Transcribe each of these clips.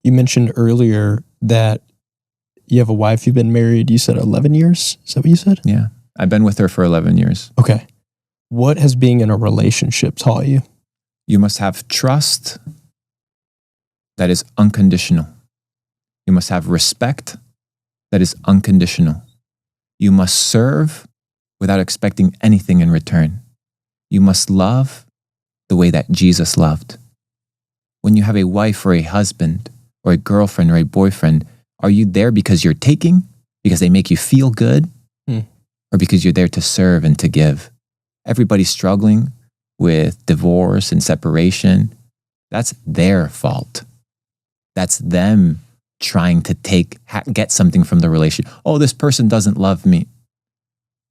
You mentioned earlier that you have a wife, you've been married, you said 11 years? Is that what you said? Yeah. I've been with her for 11 years. Okay. What has being in a relationship taught you? You must have trust that is unconditional. You must have respect that is unconditional. You must serve without expecting anything in return. You must love the way that Jesus loved. When you have a wife or a husband or a girlfriend or a boyfriend, are you there because you're taking, because they make you feel good, or because you're there to serve and to give? Everybody's struggling with divorce and separation. That's their fault. That's them trying to get something from the relationship. Oh, this person doesn't love me.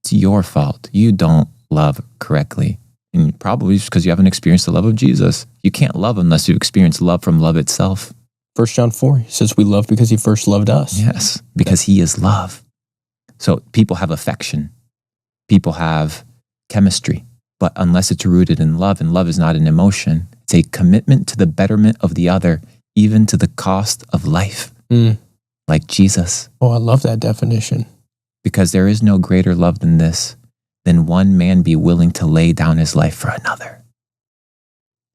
It's your fault. You don't love correctly. And probably just because you haven't experienced the love of Jesus. You can't love unless you've experienced love from love itself. 1 John 4, he says we love because he first loved us. Yes, because he is love. So people have affection. People have chemistry. But unless it's rooted in love, and love is not an emotion, it's a commitment to the betterment of the other, even to the cost of life, like Jesus. Oh, I love that definition. Because there is no greater love than this, than one man be willing to lay down his life for another.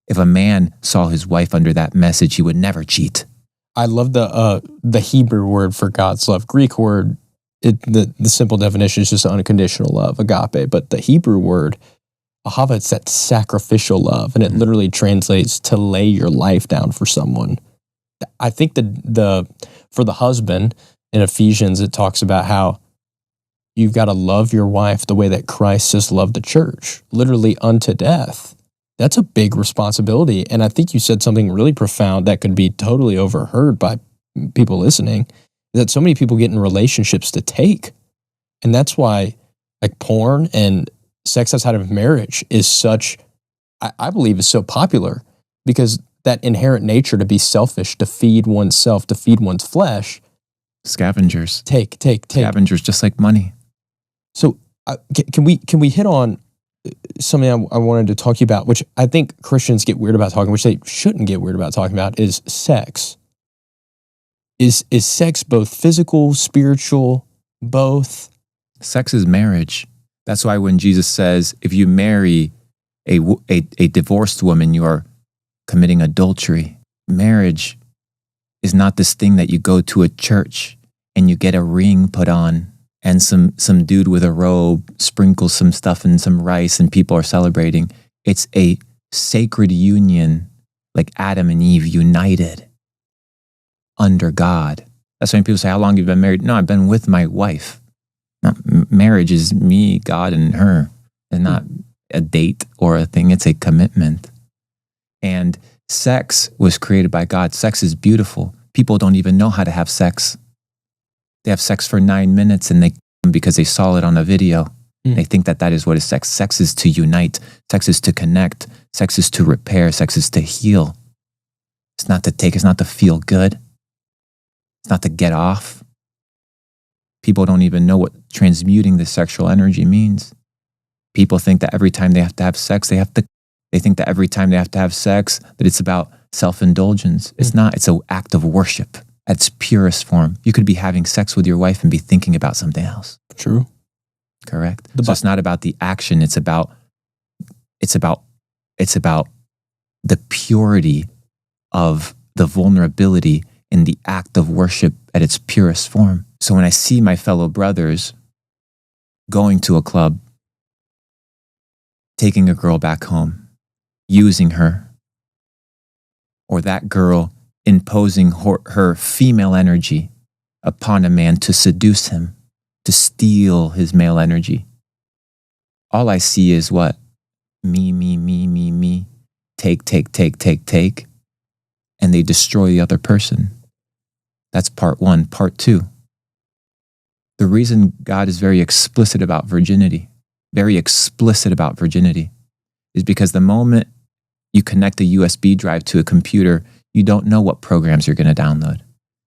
If a man saw his wife under that message, he would never cheat. I love the Hebrew word for God's love. Greek word, the simple definition is just unconditional love, agape. But the Hebrew word, ahava, it's that sacrificial love, and it literally translates to lay your life down for someone. I think for the husband in Ephesians, it talks about how you've got to love your wife the way that Christ has loved the church, literally unto death. That's a big responsibility. And I think you said something really profound that could be totally overheard by people listening, that so many people get in relationships to take. And that's why like porn and sex outside of marriage is such, I believe is so popular, because that inherent nature to be selfish, to feed oneself, to feed one's flesh. Scavengers. Take. Scavengers, just like money. So can we hit on something I wanted to talk to you about, which I think Christians get weird about talking, which they shouldn't get weird about talking about, is sex. Is sex both physical, spiritual, both? Sex is marriage. That's why when Jesus says, if you marry a divorced woman, you are committing adultery. Marriage is not this thing that you go to a church and you get a ring put on and some dude with a robe sprinkles some stuff and some rice and people are celebrating. It's a sacred union, like Adam and Eve united under God. That's why when people say, how long have you been married? No, I've been with my wife. Marriage is me, God, and her. It's not a date or a thing. It's a commitment. And sex was created by God. Sex is beautiful. People don't even know how to have sex. They have sex for 9 minutes and because they saw it on a video. They think that is what is sex. Sex is to unite. Sex is to connect. Sex is to repair. Sex is to heal. It's not to take. It's not to feel good. It's not to get off. People don't even know what transmuting the sexual energy means. People think that every time they have to have sex, they think that every time they have to have sex, that it's about self-indulgence. It's not. It's an act of worship at its purest form. You could be having sex with your wife and be thinking about something else. True. Correct. So it's not about the action. It's about the purity of the vulnerability in the act of worship at its purest form. So when I see my fellow brothers going to a club, taking a girl back home, using her, or that girl imposing her female energy upon a man to seduce him, to steal his male energy. All I see is what? Me. Take. And they destroy the other person. That's part one. Part two. The reason God is very explicit about virginity, is because the moment you connect a USB drive to a computer, you don't know what programs you're going to download.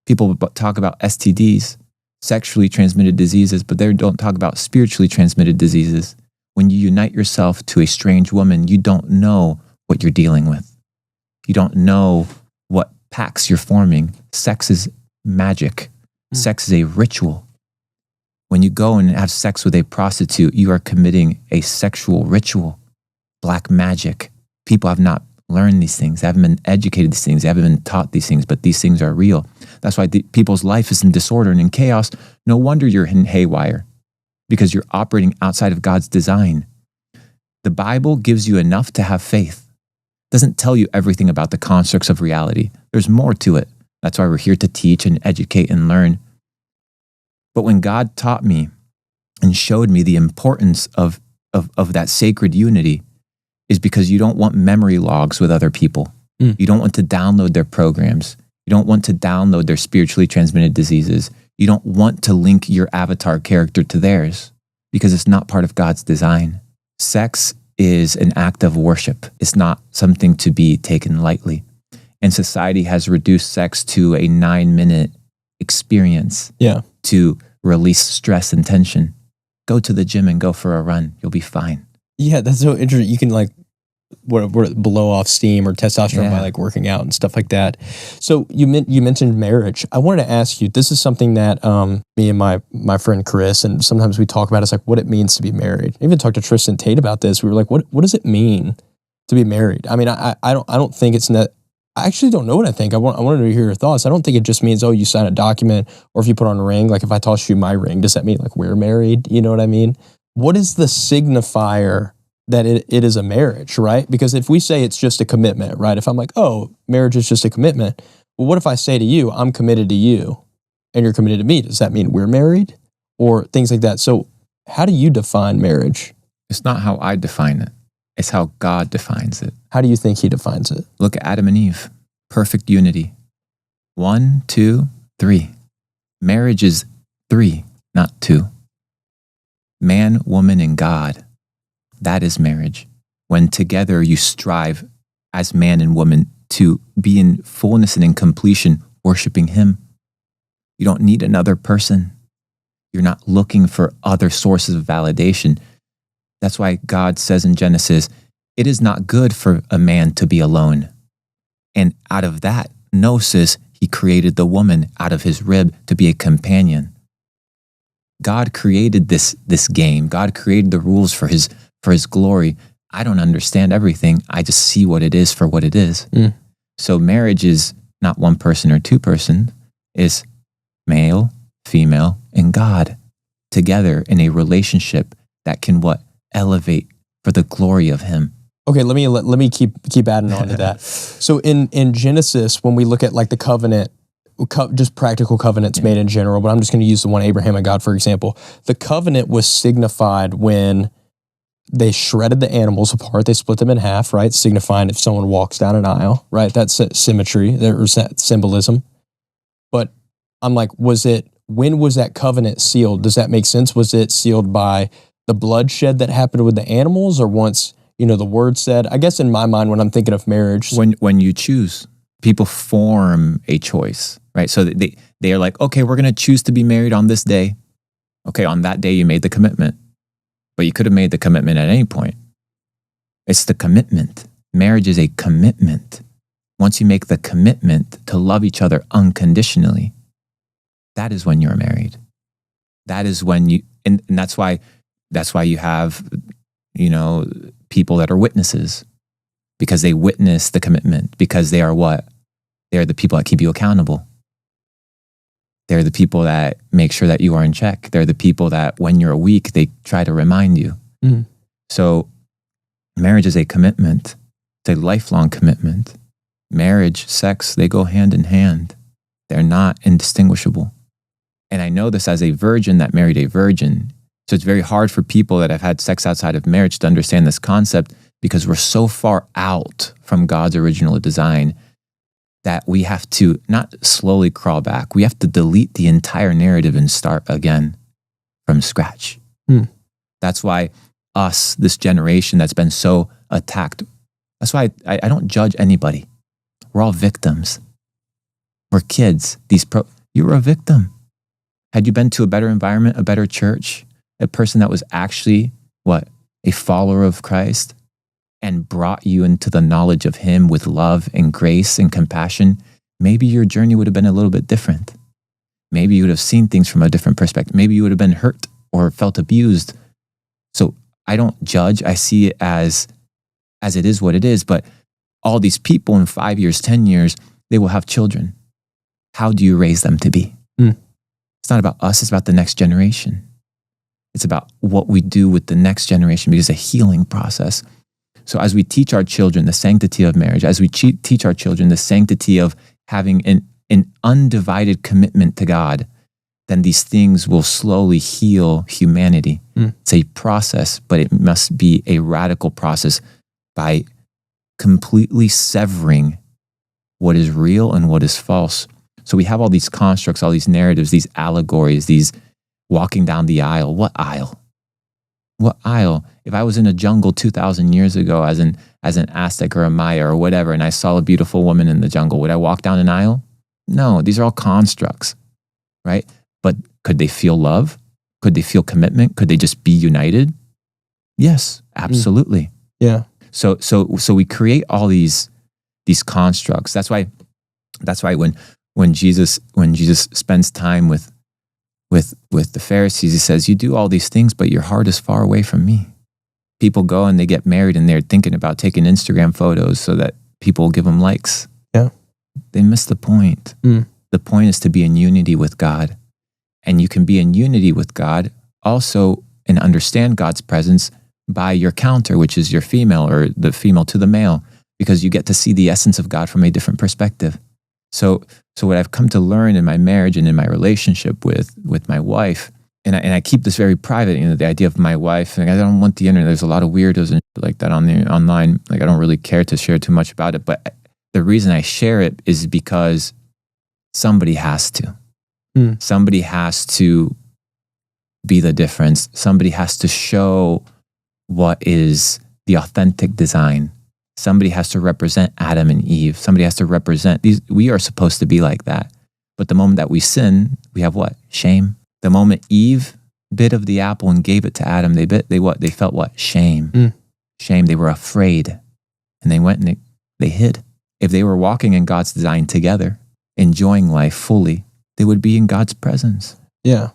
People talk about STDs, sexually transmitted diseases, but they don't talk about spiritually transmitted diseases. When you unite yourself to a strange woman, you don't know what you're dealing with. You don't know what pacts you're forming. Sex is magic. Sex is a ritual. When you go and have sex with a prostitute, you are committing a sexual ritual. Black magic. People have not learned these things. They haven't been educated these things. They haven't been taught these things, but these things are real. That's why people's life is in disorder and in chaos. No wonder you're in haywire, because you're operating outside of God's design. The Bible gives you enough to have faith. It doesn't tell you everything about the constructs of reality. There's more to it. That's why we're here to teach and educate and learn. But when God taught me and showed me the importance of that sacred unity, is because you don't want memory logs with other people. You don't want to download their programs. You don't want to download their spiritually transmitted diseases. You don't want to link your avatar character to theirs, because it's not part of God's design. Sex is an act of worship. It's not something to be taken lightly. And society has reduced sex to a 9-minute experience to release stress and tension. Go to the gym and go for a run. You'll be fine. Yeah, that's so interesting. You can like blow off steam or testosterone by like working out and stuff like that. So you mentioned marriage. I wanted to ask you, this is something that me and my friend Chris, and sometimes we talk about, it's like what it means to be married. I even talked to Tristan Tate about this. We were like, what does it mean to be married? I mean, I don't think it's net. I actually don't know what I think. I wanted to hear your thoughts. I don't think it just means, oh, you sign a document, or if you put on a ring. Like if I toss you my ring, does that mean like we're married? You know what I mean? What is the signifier that it is a marriage, right? Because if we say it's just a commitment, right? If I'm like, oh, marriage is just a commitment. Well, what if I say to you, I'm committed to you and you're committed to me? Does that mean we're married? Or things like that. So how do you define marriage? It's not how I define it. It's how God defines it. How do you think he defines it? Look at Adam and Eve. Perfect unity. 1, 2, 3. Marriage is 3, not 2. Man, woman, and God. That is marriage. When together you strive as man and woman to be in fullness and in completion, worshiping him. You don't need another person. You're not looking for other sources of validation. That's why God says in Genesis, it is not good for a man to be alone. And out of that gnosis, he created the woman out of his rib to be a companion. God created this game. God created the rules for his glory. I don't understand everything. I just see what it is for what it is. So marriage is not one person or two person. It's male, female, and God together in a relationship that can elevate for the glory of him. Okay, let me keep adding on to that. So in Genesis, when we look at like the covenant, just practical covenants made in general, but I'm just going to use the one Abraham and God, for example. The covenant was signified when they shredded the animals apart. They split them in half, right? Signifying if someone walks down an aisle, right? That's symmetry. There's that symbolism. But I'm like, when was that covenant sealed? Does that make sense? Was it sealed by the bloodshed that happened with the animals, or once, the word said? I guess in my mind, when I'm thinking of marriage. When you choose, people form a choice, right? So they are like, okay, we're going to choose to be married on this day. Okay, on that day you made the commitment. But you could have made the commitment at any point. It's the commitment. Marriage is a commitment. Once you make the commitment to love each other unconditionally, that is when you're married. That is when you, and that's why you have, people that are witnesses, because they witness the commitment, because they are what? They are the people that keep you accountable. They're the people that make sure that you are in check. They're the people that when you're weak, they try to remind you. So marriage is a commitment. It's a lifelong commitment. Marriage, sex, they go hand in hand. They're not indistinguishable. And I know this as a virgin that married a virgin. So it's very hard for people that have had sex outside of marriage to understand this concept, because we're so far out from God's original design that we have to not slowly crawl back. We have to delete the entire narrative and start again from scratch. That's why us, this generation that's been so attacked, that's why I don't judge anybody. We're all victims. We're kids. You were a victim. Had you been to a better environment, a better church, a person that was actually, a follower of Christ, and brought you into the knowledge of him with love and grace and compassion, maybe your journey would have been a little bit different. Maybe you would have seen things from a different perspective. Maybe you would have been hurt or felt abused. So I don't judge. I see it as it is what it is. But all these people in 5 years, 10 years, they will have children. How do you raise them to be? It's not about us. It's about the next generation. It's about what we do with the next generation, because it's a healing process. So as we teach our children the sanctity of marriage, as we teach our children the sanctity of having an undivided commitment to God, then these things will slowly heal humanity. It's a process, but it must be a radical process by completely severing what is real and what is false. So we have all these constructs, all these narratives, these allegories, these walking down the aisle. What aisle? What aisle? If I was in a jungle 2,000 years ago as an Aztec or a Maya or whatever, and I saw a beautiful woman in the jungle, would I walk down an aisle? No, these are all constructs, right? But could they feel love? Could they feel commitment? Could they just be united? Yes, absolutely. Yeah. So we create all these constructs. That's why when Jesus spends time with the Pharisees, he says, "You do all these things, but your heart is far away from me." People go and they get married and they're thinking about taking Instagram photos so that people will give them likes. Yeah. They miss the point. The point is to be in unity with God. And you can be in unity with God also and understand God's presence by your counter, which is your female, or the female to the male, because you get to see the essence of God from a different perspective. So what I've come to learn in my marriage and in my relationship with my wife, and I keep this very private, the idea of my wife, and I don't want the internet. There's a lot of weirdos and shit like that online. Like, I don't really care to share too much about it, but the reason I share it is because somebody has to. Somebody has to be the difference. Somebody has to show what is the authentic design. Somebody has to represent Adam and Eve. Somebody has to represent these. We are supposed to be like that. But the moment that we sin, we have what? Shame. The moment Eve bit of the apple and gave it to Adam, they felt what? Shame. Shame. They were afraid. And they went and they hid. If they were walking in God's design together, enjoying life fully, they would be in God's presence. Yeah.